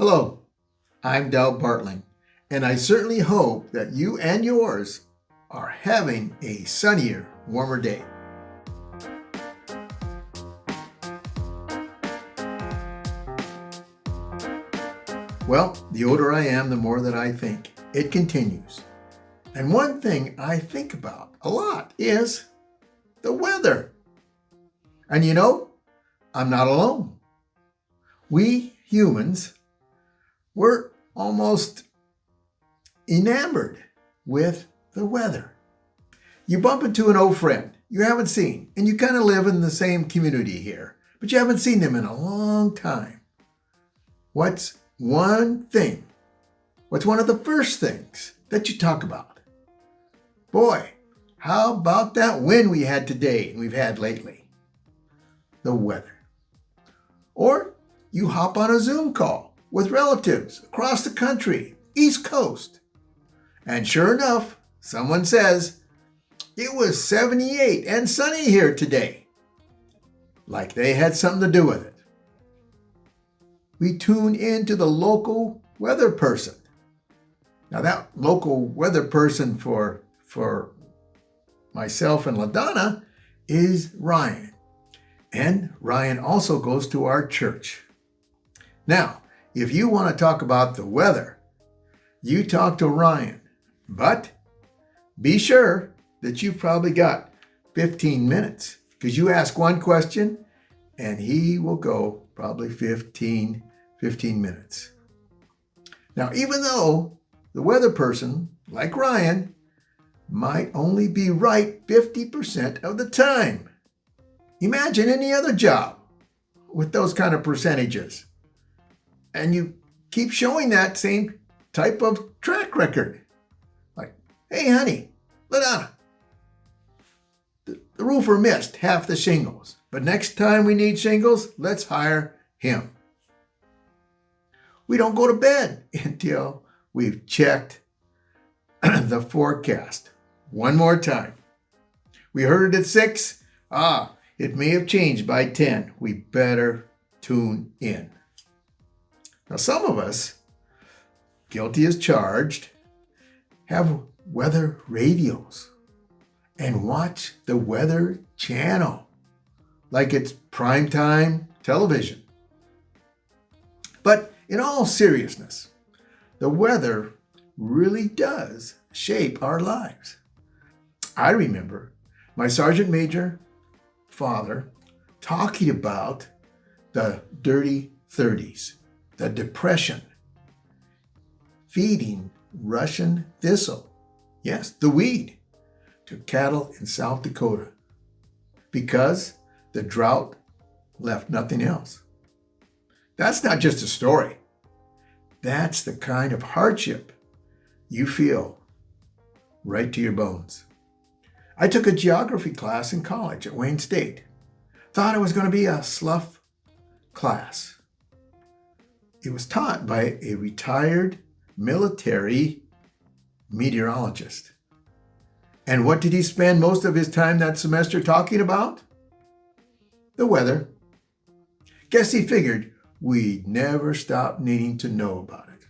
Hello, I'm Bartling, and I certainly hope that you and yours are having a sunnier, warmer day. Well, the older I am, the more that I think. It continues. And one thing I think about a lot is the weather. And you know, I'm not alone. We humans, we're almost enamored with the weather. You bump into an old friend you haven't seen, and you kind of live in the same community here, but you haven't seen them in a long time. What's one of the first things that you talk about? Boy, how about that wind we had today and we've had lately? The weather. Or you hop on a Zoom call with relatives across the country, East Coast. And sure enough, someone says, it was 78 and sunny here today. Like they had something to do with it. We tune into the local weather person. Now that local weather person for myself and LaDonna is Ryan. And Ryan also goes to our church. Now, if you want to talk about the weather, you talk to Ryan. But be sure that you've probably got 15 minutes because you ask one question and he will go probably 15 minutes. Now, even though the weather person, like Ryan, might only be right 50% of the time. Imagine any other job with those kind of percentages. And you keep showing that same type of track record. Like, hey, honey, LaDonna, the roofer missed half the shingles. But next time we need shingles, let's hire him. We don't go to bed until we've checked the forecast one more time. We heard it at 6. It may have changed by 10. We better tune in. Now, some of us, guilty as charged, have weather radios and watch the Weather Channel like it's primetime television. But in all seriousness, the weather really does shape our lives. I remember my Sergeant Major father talking about the dirty 30s. The Depression, feeding Russian thistle, yes, the weed, to cattle in South Dakota because the drought left nothing else. That's not just a story. That's the kind of hardship you feel right to your bones. I took a geography class in college at Wayne State. Thought it was going to be a slough class. It was taught by a retired military meteorologist. And what did he spend most of his time that semester talking about? The weather. Guess he figured we'd never stop needing to know about it.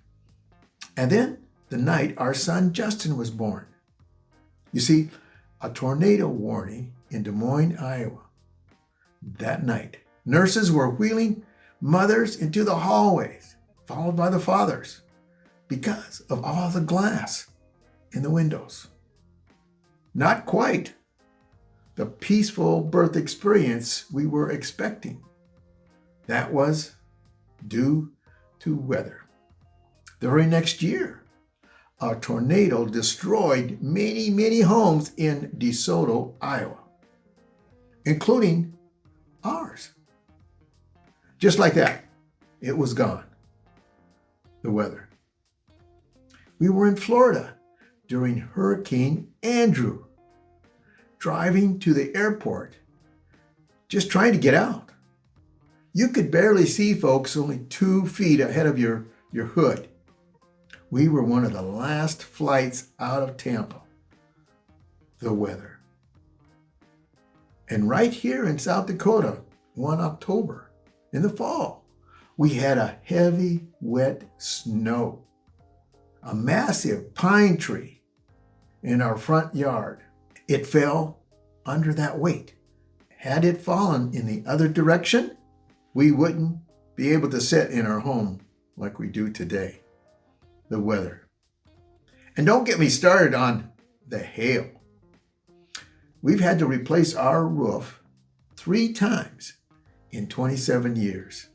And then the night our son Justin was born. You see, a tornado warning in Des Moines, Iowa. That night, nurses were wheeling mothers into the hallways, followed by the fathers, because of all the glass in the windows. Not quite the peaceful birth experience we were expecting. That was due to weather. The very next year, a tornado destroyed many homes in DeSoto, Iowa, including ours. Just like that, it was gone. The weather. We were in Florida during Hurricane Andrew, driving to the airport, just trying to get out. You could barely see folks only 2 feet ahead of your hood. We were one of the last flights out of Tampa. The weather. And right here in South Dakota, one October, in the fall, We had a heavy, wet snow, a massive pine tree in our front yard. It fell under that weight. Had it fallen in the other direction, we wouldn't be able to sit in our home like we do today. The weather. And don't get me started on the hail. We've had to replace our roof 3 times in 27 years.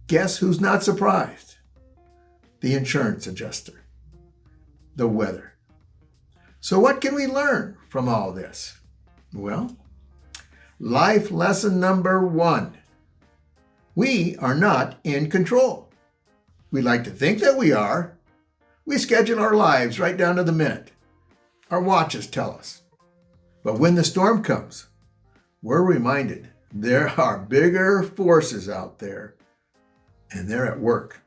Guess who's not surprised? The insurance adjuster. The weather. So what can we learn from all this? Well, life lesson number 1. We are not in control. We like to think that we are. We schedule our lives right down to the minute. Our watches tell us. But when the storm comes, we're reminded there are bigger forces out there, and they're at work.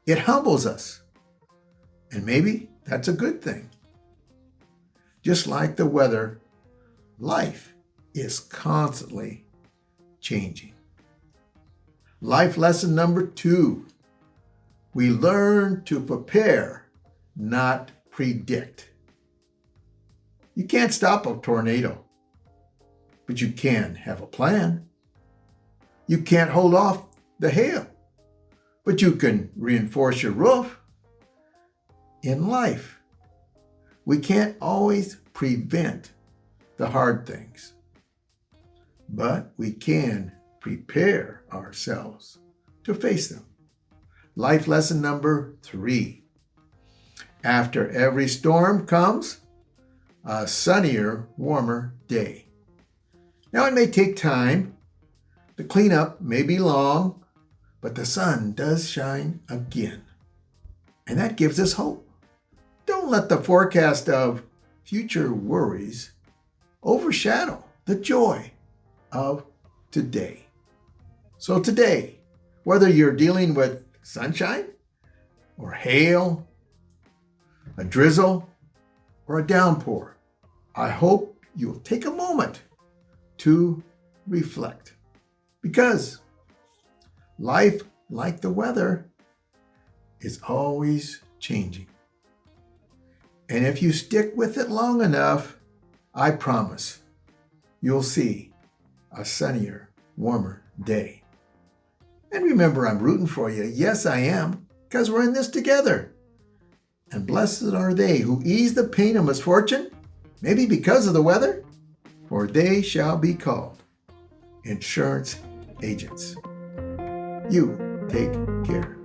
It humbles us, and maybe that's a good thing. Just like the weather, life is constantly changing. Life lesson number 2. We learn to prepare, not predict. You can't stop a tornado, but you can have a plan. You can't hold off the hail, but you can reinforce your roof. In life, we can't always prevent the hard things, but we can prepare ourselves to face them. Life lesson number 3. After every storm comes a sunnier, warmer day. Now it may take time. The cleanup may be long, but the sun does shine again. And that gives us hope. Don't let the forecast of future worries overshadow the joy of today. So today, whether you're dealing with sunshine or hail, a drizzle or a downpour, I hope you'll take a moment to reflect. Because life, like the weather, is always changing. And if you stick with it long enough, I promise you'll see a sunnier, warmer day. And remember, I'm rooting for you. Yes, I am, because we're in this together. And blessed are they who ease the pain of misfortune, maybe because of the weather, for they shall be called insurance agents. You take care.